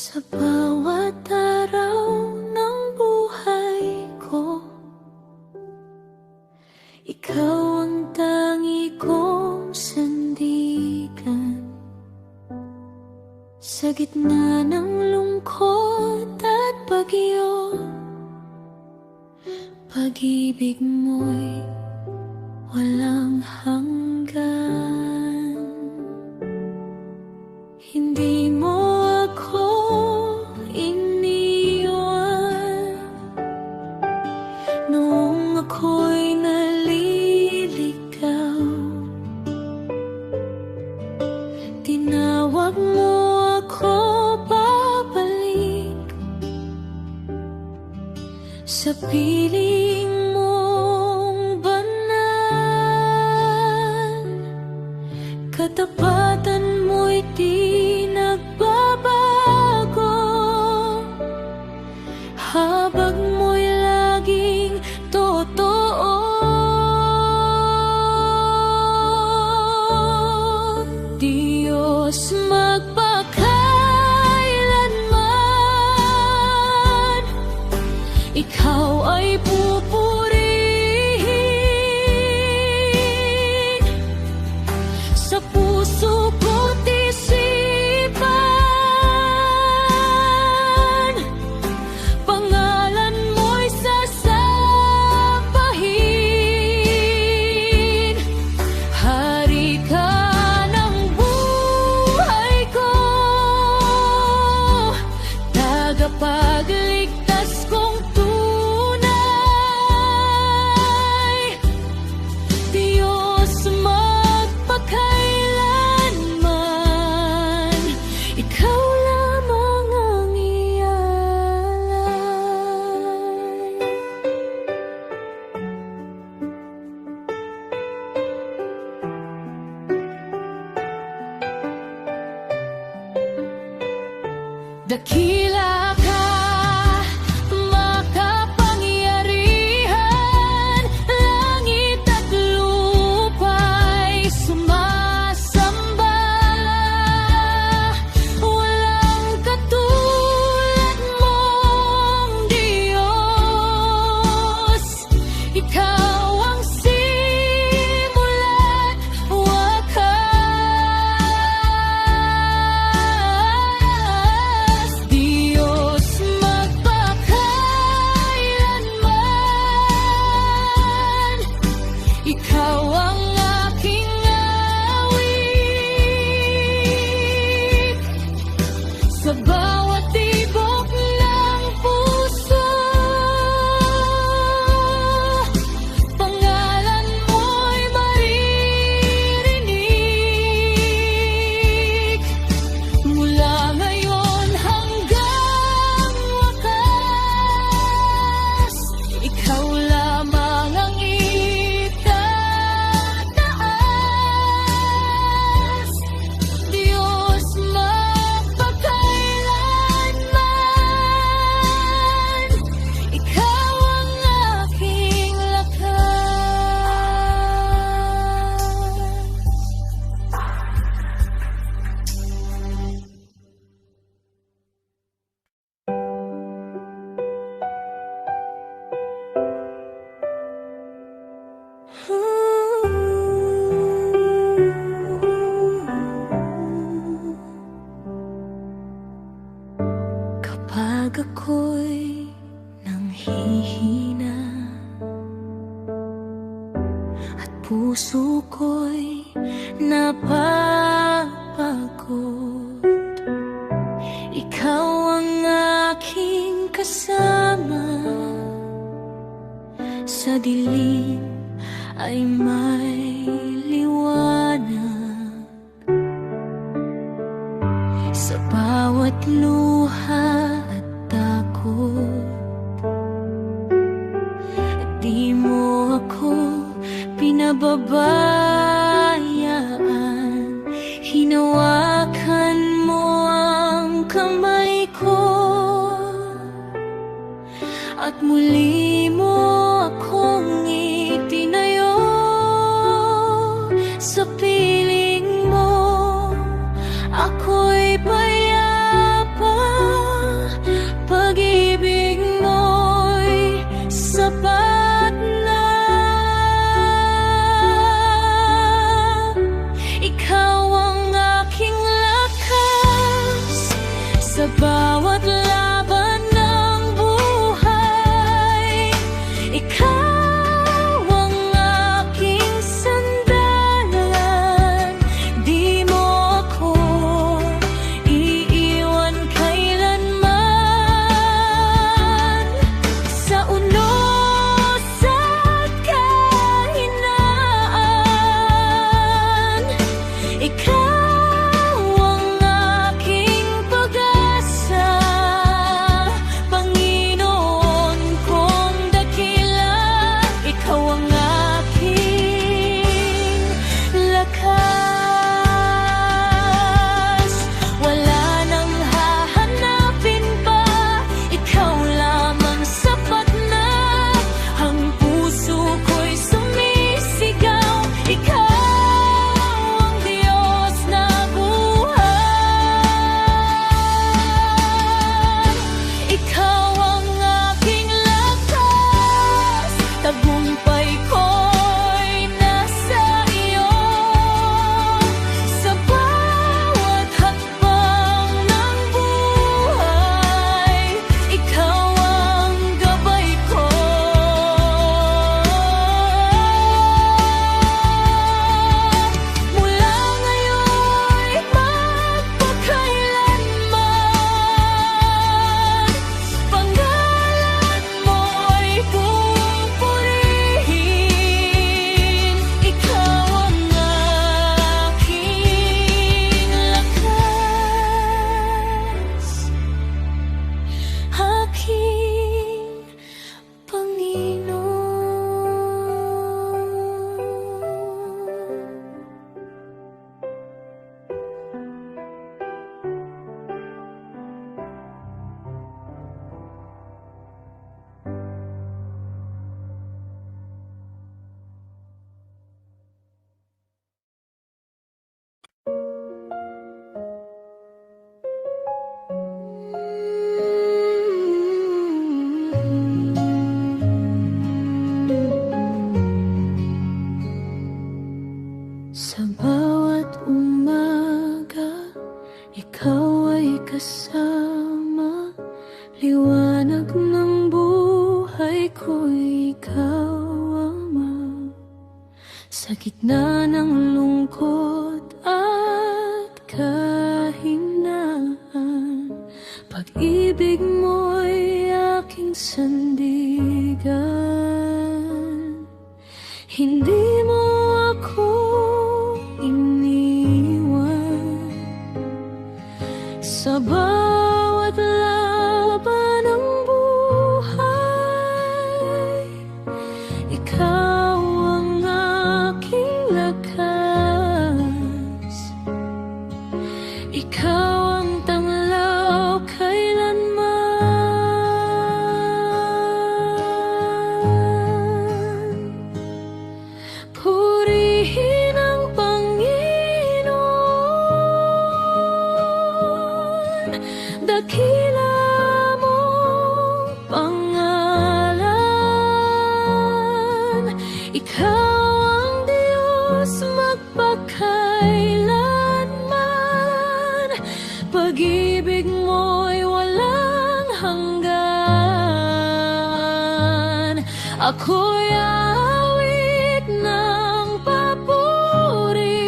Sa bawat araw ng buhay ko, ikaw ang tangi kong sandigan. Sa gitna ng lungkot at bagyo, pag-ibig mo'y walang hanggan. Hindi mo ako iniwan noong ako'y naliligaw. Tinawag mo ako babalik sa piling mong banal. Katapatan mo'y di nagbabago, habag mo'y laging totoo. Diyos magpakailanman, ikaw ay pupurihin sa puso ko't isipan. Pangalan mo'y sasabahin. Hari ka ng buhay ko, tagapagligtas kong tunay. Diyos magpakailanman, ikaw lamang ang ialay. Dakila ka, makapangyarihan, langit at lupa'y sumasamba. Walang katulad mong Diyos, ikaw ang simula't wakas. Diyos magpakailanman, ikaw ang aking awit. Sa bawat tibok ng puso, pangalan mo'y maririnig. Mula ngayon hanggang wakas, ikaw lamang ang itataas. Diyos magpakailanman, ikaw ang aking lakas. Kapag ako'y nanghihina at puso ko'y napapagod, ikaw ang aking kasama. Sa dilim ay may liwanag. Sa bawat luha at takot, di mo ako pinababayaan. Hinawakan mo ang kamay ko at muli mo akong itinayo sa piling mo. Ako'y payapa liwanag ng buhay ko'y ikaw, Ama. Sa gitna ng lungkot at kahinaan, pag-ibig mo'y aking sandigan. Hindi mo ako iniwan sa bawat laban ng buhay. Ikaw ang aking lakas, ikaw ang tanglaw kailanman. Purihin ang Panginoon, dakila mong pangalan. Ikaw ang Diyos magpakailanman, pag-ibig mo'y walang hanggan. Ako'y awit ng papuri,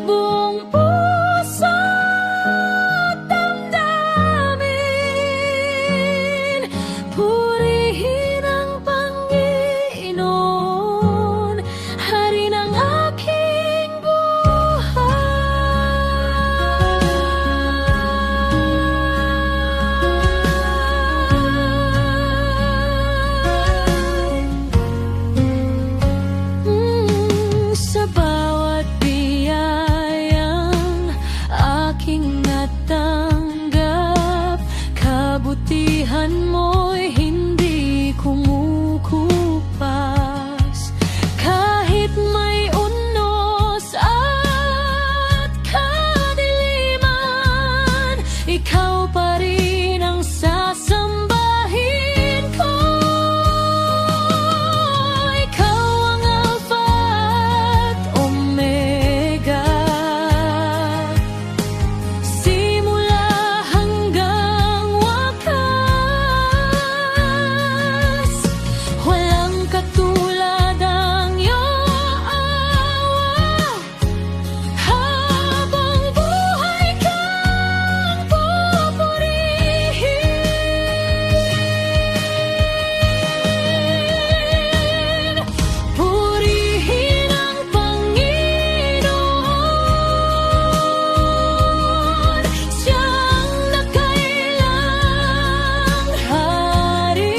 buong puso at damdamin. Purihin ang Panginoon, Hari ng aking buhay. Sa bawat biyayang aking natanggap, kabutihan mo'y hindi kumukupas. Kahit may unos at kadiliman, ikaw pa rin ang sasambahin ko. Ikaw ang Alpha at Omega, simula hanggang wakas. Walang katulad ang iyong awa, habang buhay kang pupurihin. Purihin ang Panginoon, siyang nakailang hari.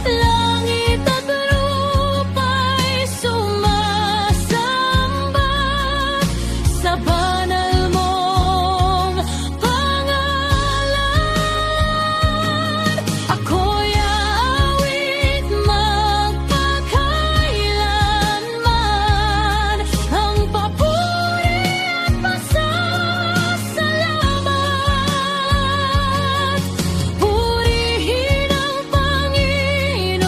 Langit at lupa'y sumasamba sa banal mong pangalan. Ako'y aawit magpakailanman, ang papuri at pasasalamat. Purihin ang Panginoon,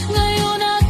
ngayon at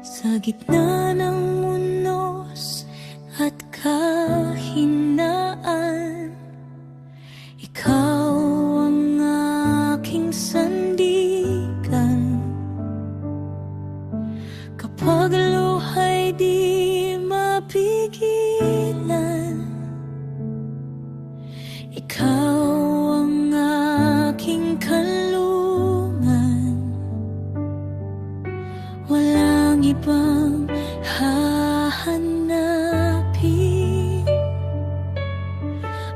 sa gitna ng unos at kahinaan, ikaw ang aking sandigan. Kapag luha'y di mapigilan, ikaw ang aking kanlungan. Walang ibang hahanapin,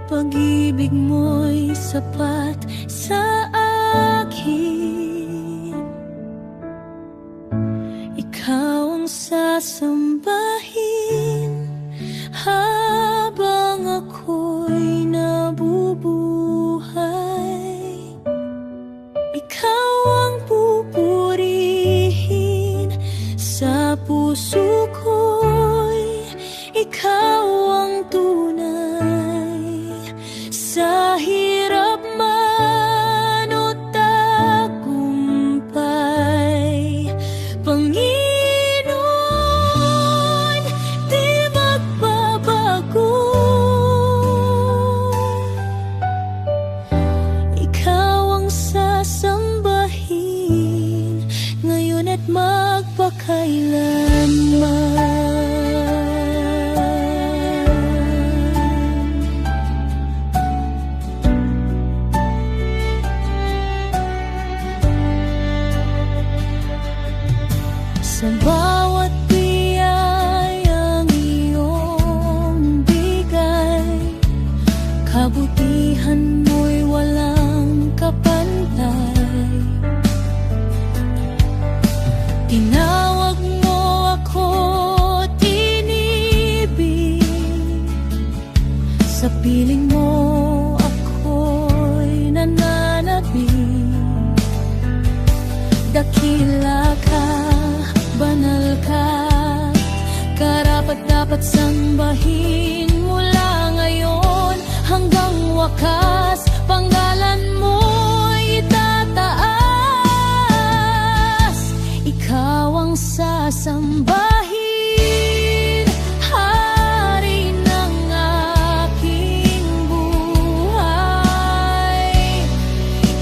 pag-ibig mo'y sapat sa akin. Ikaw ang sasamba sambahin habang ako'y nabubuhay. Ikaw ang pupurihin sa puso ko'y, ikaw ang tunay sa hirap man o tagumpay. Panginoon, di magbabago. Ikaw ang sasambahin ngayon at magpakailanman. Sa bawat biyayang iyong bigay, kabutihan mo'y walang kapantay. Tinawag mo ako't inibig, sa piling mo ako'y nananabig. Dakila ka, banal ka, karapat-dapat sambahin mula ngayon hanggang wakas. Panggalan mo'y itataas, ikaw ang sasambahin, hari ng aking buhay.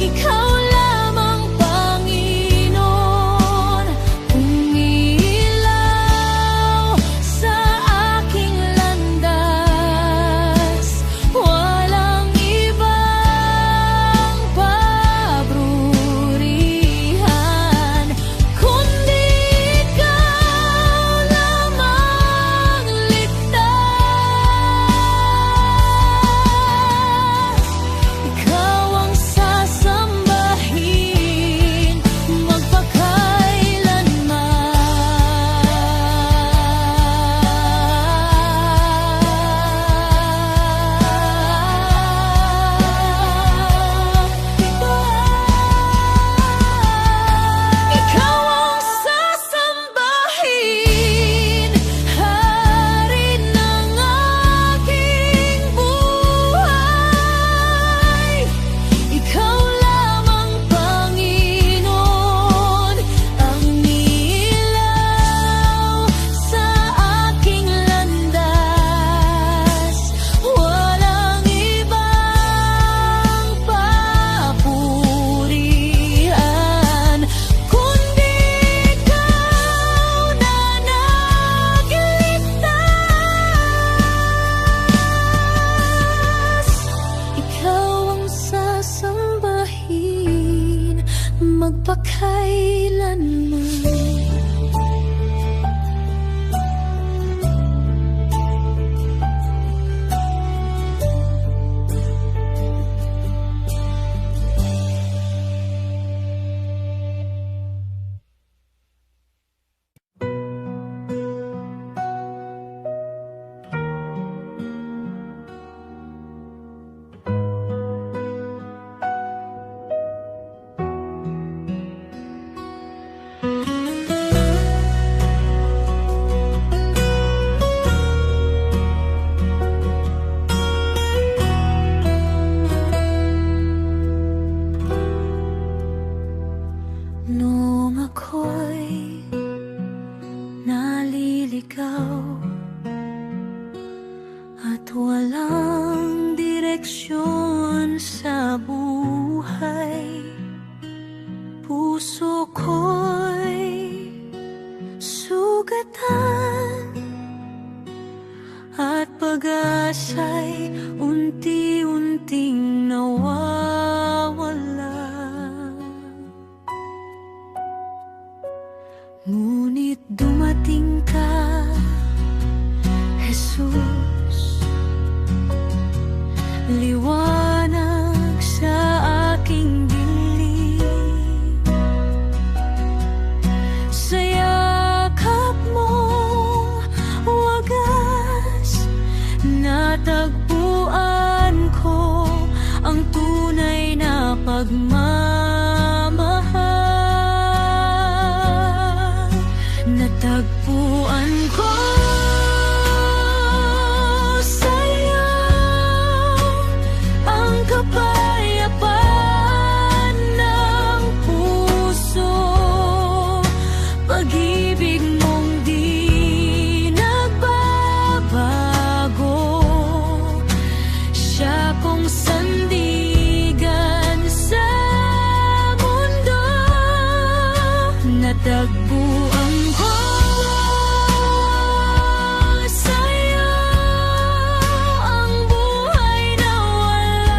Ikaw lamang, Panginoon, umilaw sa aking landas. Walang ibang pabrurihan kundi ikaw lamang ligtas. Ikaw ang sasambahin magpakailanman. Ikaw ang sasambahin, hari ng aking buhay. Ikaw lamang, Panginoon, ang ilaw sa aking landas. Walang ibang papurihan kundi ikaw na nagligtas. Ikaw ang sasambahin magpakailanman. Nung ako'y naliligaw at walang direksyon sa buhay, puso ko'y sugatan at pag-asa'y unti-unting nawawala. Ngunit dumating ka, Jesus, liwanag sa aking dilim. Sa yakap mo ko sa'yo ang kapayapaan ng puso. Pag-ibig mong di nagbabago, siya kong sandigan sa mundo. Natagpuan ko sa'yo ang buhay na walang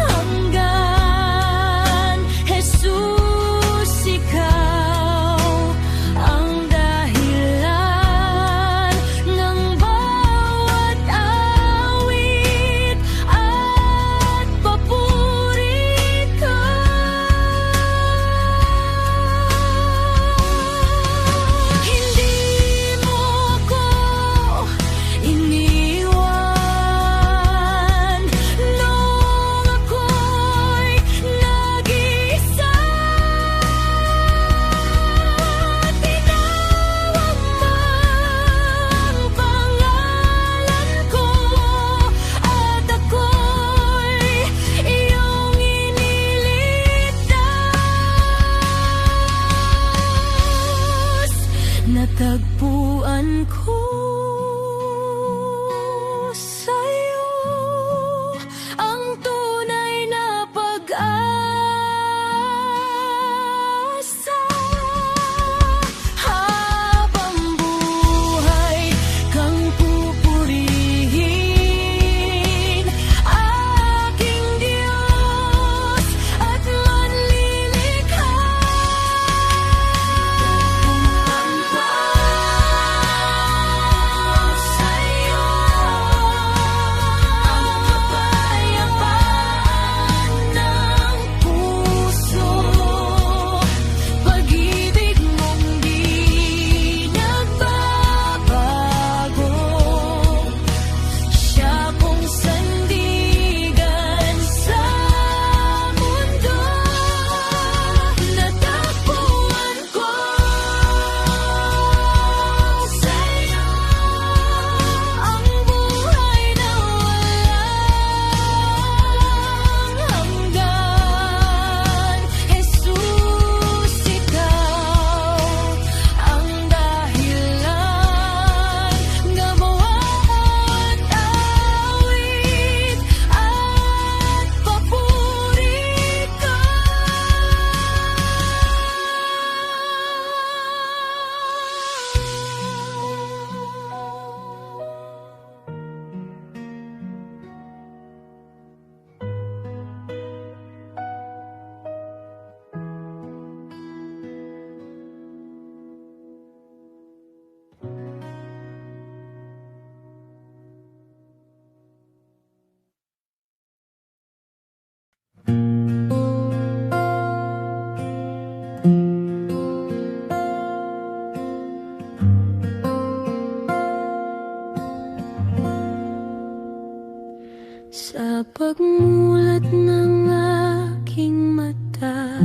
hanggan. Jesus, ikaw ang dahilan ng bawat awit at papuri ko. Hindi mo ako iniwan nung ako'y nag-iisa. Tinawag mo ang pangalan ko at ako'y iyong iniligtas. Natagpuan ko sa'yo ang tunay na pag-asa. Habang buhay kang pupurihin, aking Diyos at manlilikha. Sa'yo ang kapayapaan ng puso. Pag-ibig mong di nagbabago, siya kong sandigan sa mundo. Natagpuan ko sa'yo ang buhay na walang hanggan. Jesus, ikaw ang dahilan ng bawat awit at papuri ko. Sa pagmulat ng aking mata,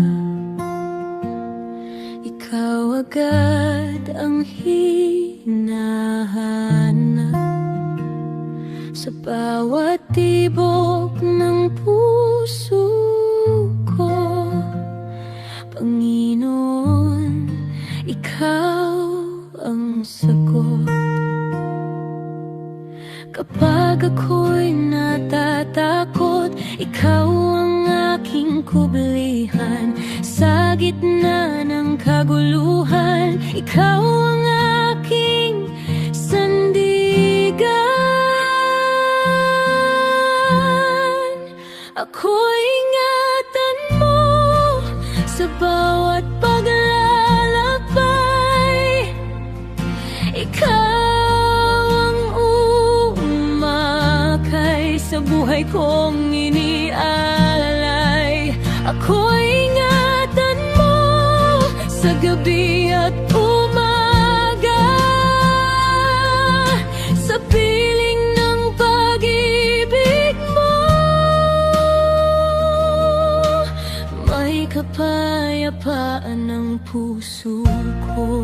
ikaw agad ang hinahanap. Sa bawat tibok ng puso ko, Panginoon, ikaw ang sagot. Kapag ako'y natatakot, ikaw ang aking kublihan. Sa gitna ng kaguluhan, ikaw ang aking sandigan. Ako'y ingatan mo sa bawat paglalakbay. Ikaw sa buhay kong inialay. Ako'y ingatan mo sa gabi at umaga. Sa piling ng pag-ibig mo, may kapayapaan ng puso ko.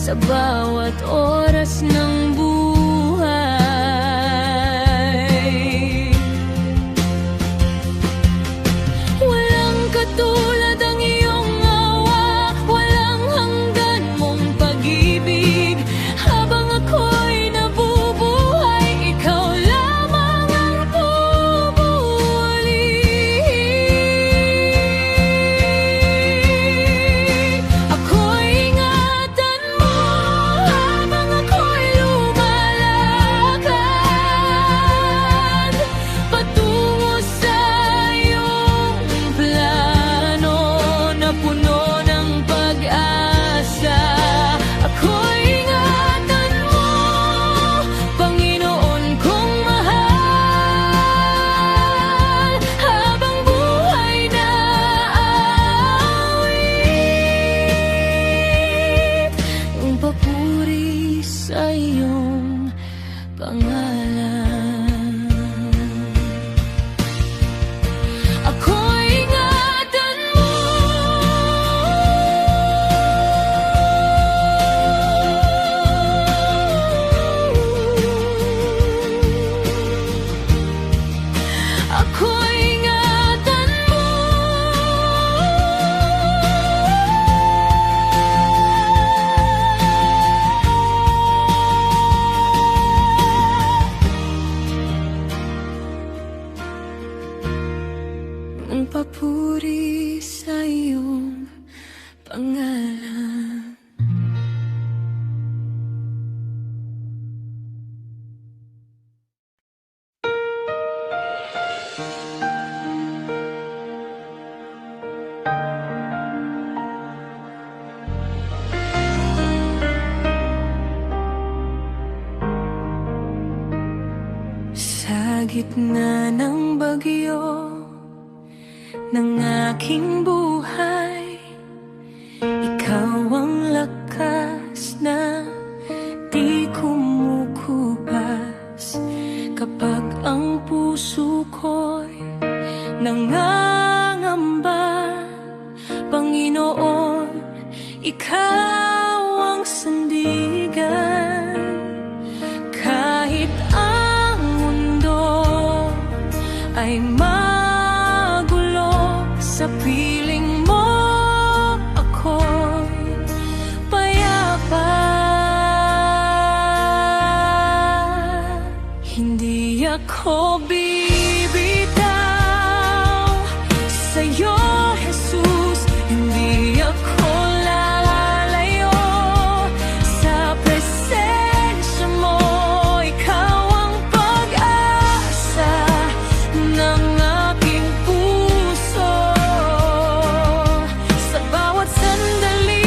sa bawat oras ng buhay. Walang katulad ang iyong awa, walang hanggan mong pag-ibig. Habang ako'y nabubuhay, ikaw lamang ang pumuli. Ako'y ingatan mo habang ako'y lumalakad patungo sa iyong plano na puno ng pag-asa. Ako'y ingatan mo, Panginoon kong mahal, habang buhay na awit ang papuri sa iyong pangalan. Ako'y ingatan mo. Ako'y ingatan mo. Ang papuri sa iyong pangalan. Sa gitna ng bagyo ng aking buhay, ikaw ang lakas na di kumukupas. Kapag ang puso ko'y nangangamba, Panginoon, ikaw ang sandigan. Kahit ang mundo ay magulo, sa piling mo ako'y payapa. Hindi ako bibitaw sa'yo, Jesus. Hindi ako lalayo sa presensya mo. Ikaw ang pag-asa ng aking puso. Sa bawat sandali,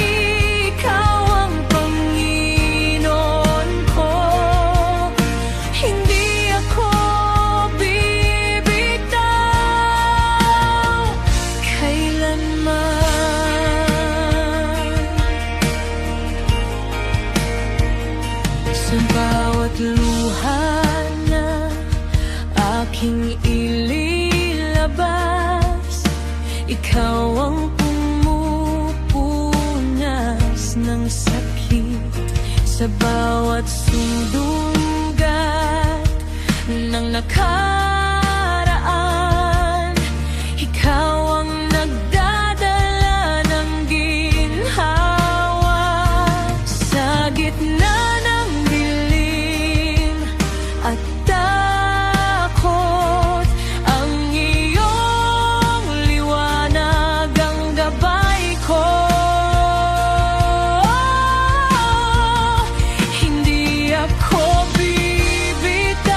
ikaw ang Panginoon ko. Hindi ako bibitaw kailanman. Sa bawat luha na aking ililabas, ikaw ang pumupunas ng sakit. Sa bawat sundungat ng nakaraan, ikaw ang nagdadala ng ginhawa. Sa gitna ng dilim at takot, ang iyong liwanag ang gabay ko. Hindi ako bibitaw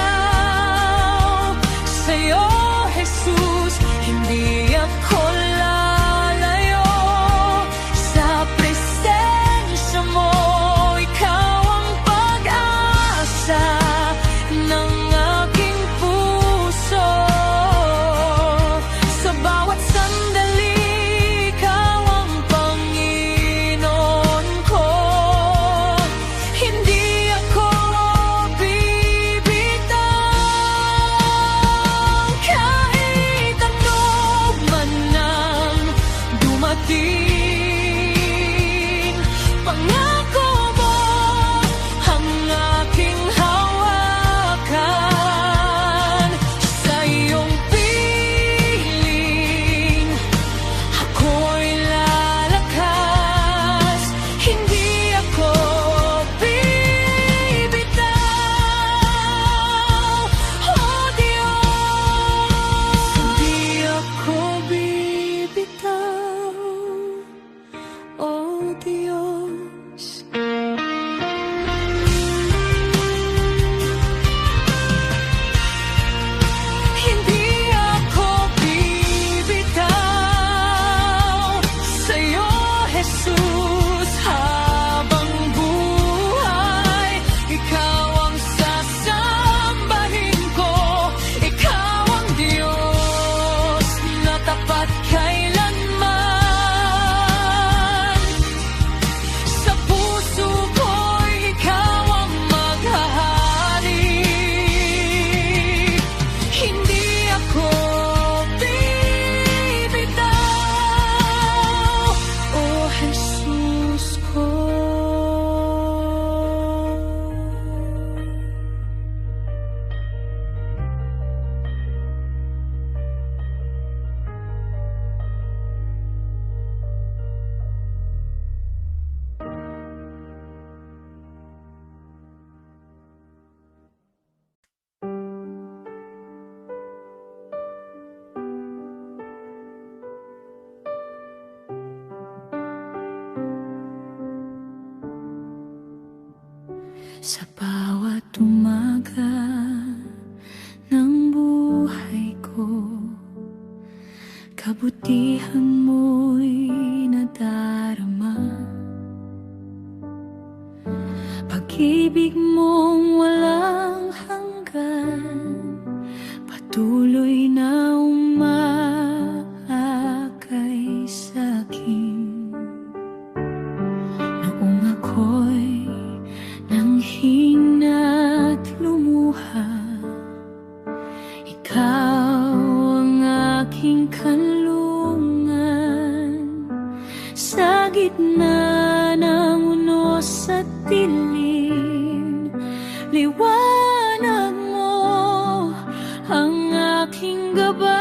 Sa bawat umaga ng buhay ko, kabutihan mo'y nadarama. Pag-ibig mong walang hanggan, patuloy na umaakay sa'kin. Noong ako'y nanghina't lumuha, ikaw ang aking kanlungan. Sa gitna ng unos at dilim, liwanag mo ang aking gabay.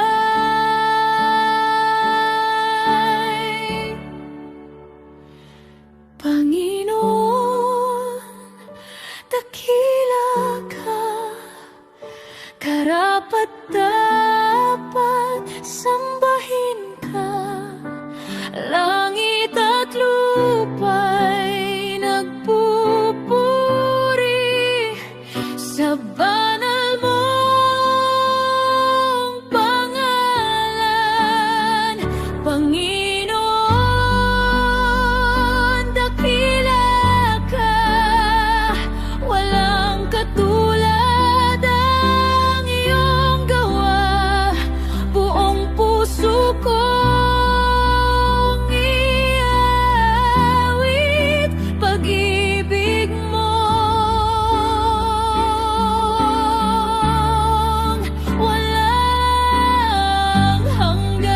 Panginoon, dakila ka, karapat-dapat sambahin ka. Langit at lupa'y nagpupuri sa banal mong pangalan. Panginoon, dakila ka, walang katulad ang iyong gawa. Buong puso kong iawit pag-ibig mong walang hanggan.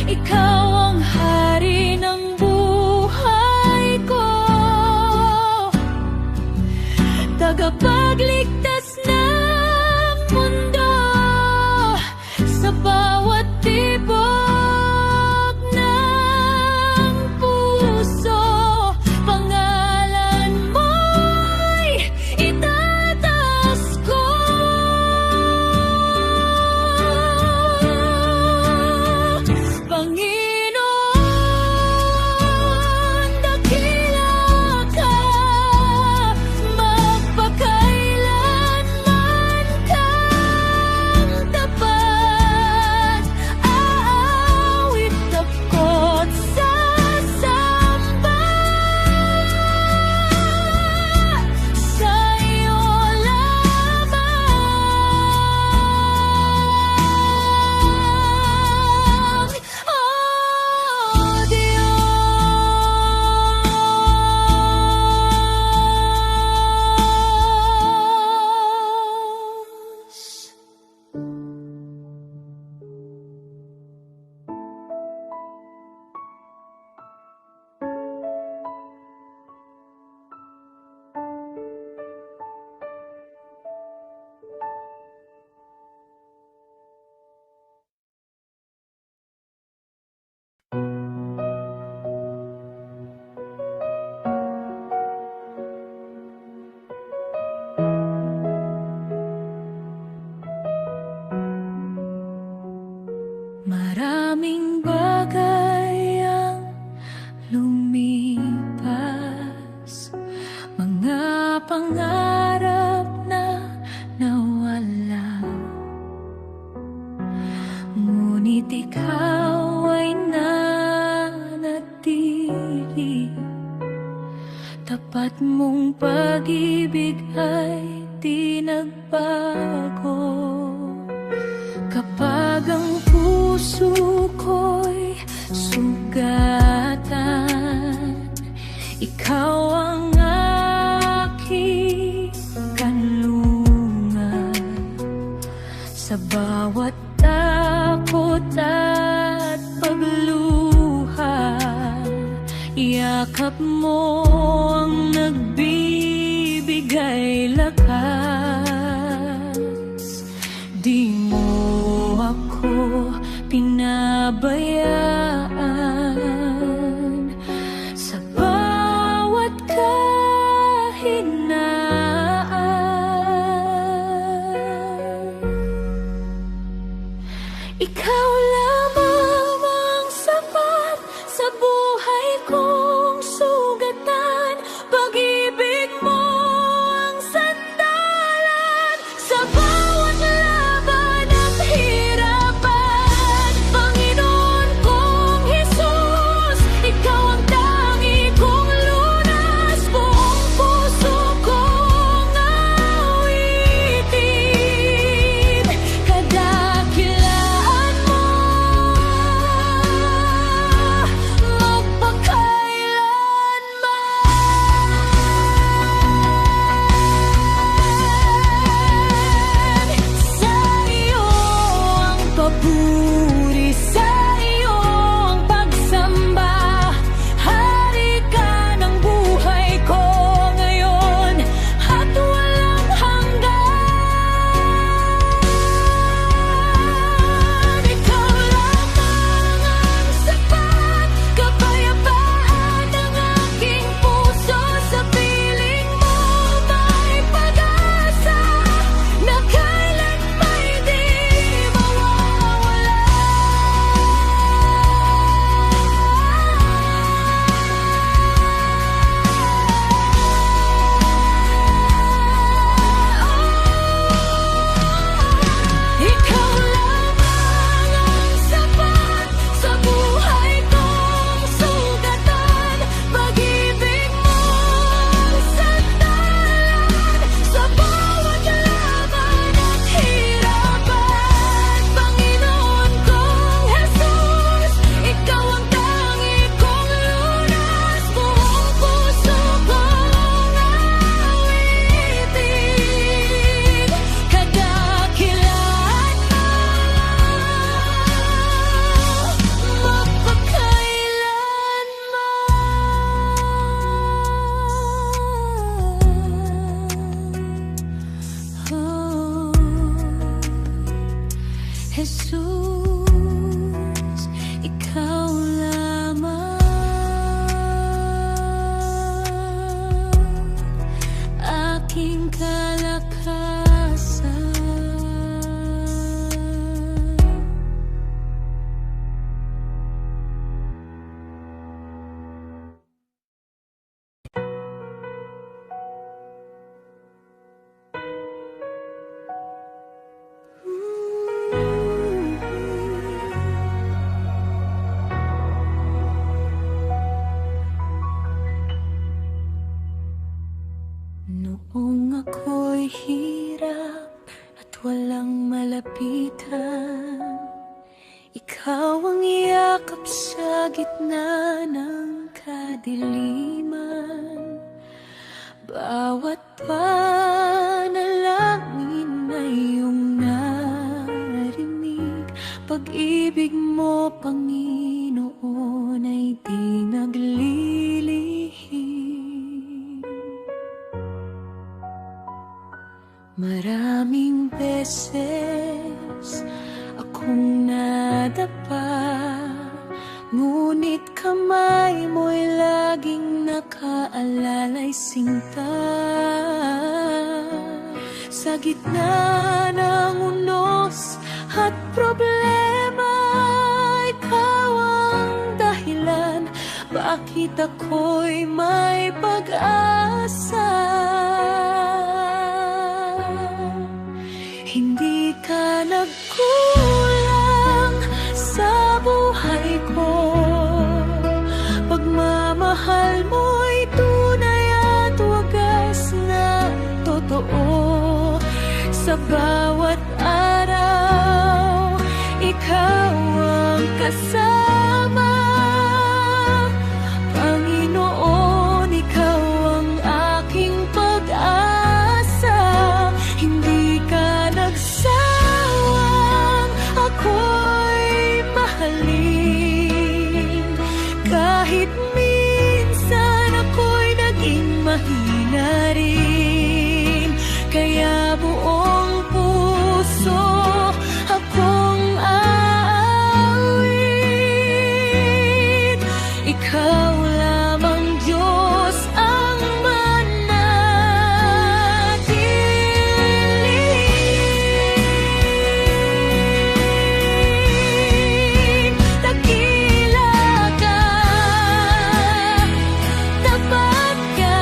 Ikaw ang hari ng buhay ko, tagapagligtas ng mundo. Sa bawat tibok ng puso, pangalan mo'y itataas ko. Panginoon, dakila ka, magpakailanman kang tapat. Aawit ako't sasamba sa iyo lamang, oh Diyos. Maraming bagay ang lumipas, mga pangarap na nawala. Ngunit ikaw ay nanatili, tapat mong pag-ibig ay di nagbago. Kapag ang puso ko'y sugatan, ikaw ang aking kanlungan. Sa bawat takot at pagluha, yakap mo ang nagbibigay lakas. Di mo ako pinabayaan sa bawat kahinaan. Ikaw lamang ang sapat sa buhay kong hirap at walang malapitan. Ikaw ang yakap sa gitna ng kadiliman. Bawat panalangin ay iyong narinig. Pag-ibig mo, Panginoon, ay di naglilihim. Maraming beses akong nadapa, ngunit kamay mo'y laging nakaalalay sinta. Sa gitna ng unos at problema, ikaw ang dahilan bakit ako'y may pag-asa. Hindi ka nagkulang sa buhay ko. Pagmamahal mo'y tunay at wagas na totoo. Sa bawat araw, ikaw ang kasama. Panginoon, ikaw ang aking pag-asa. Hindi ka nagsawang ako'y mahalin. Kahit minsan ako'y naging mahina rin, kaya buong puso akong aawit. Ikaw lamang, Diyos, ang manatiling. Dakila ka, tapat ka,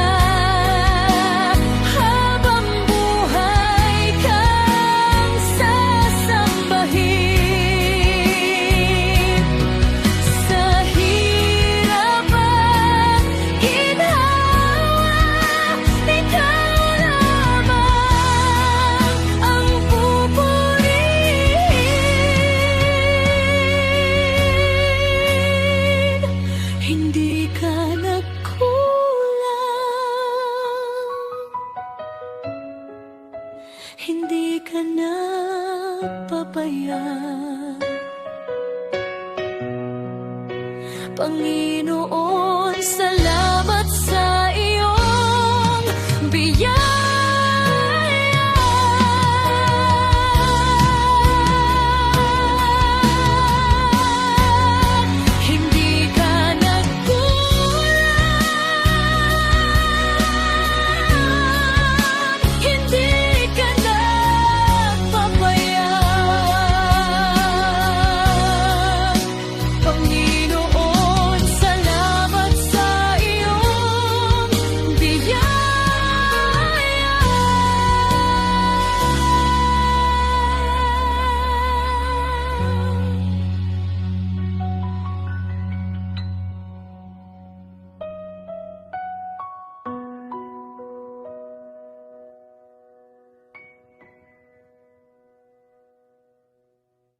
habang buhay kang sasambahin. Sa hirap at ginhawa, ikaw lamang ang pupurihin. Hindi ka nagkulang, hindi ka nagpapaya. Panginoon, salamat.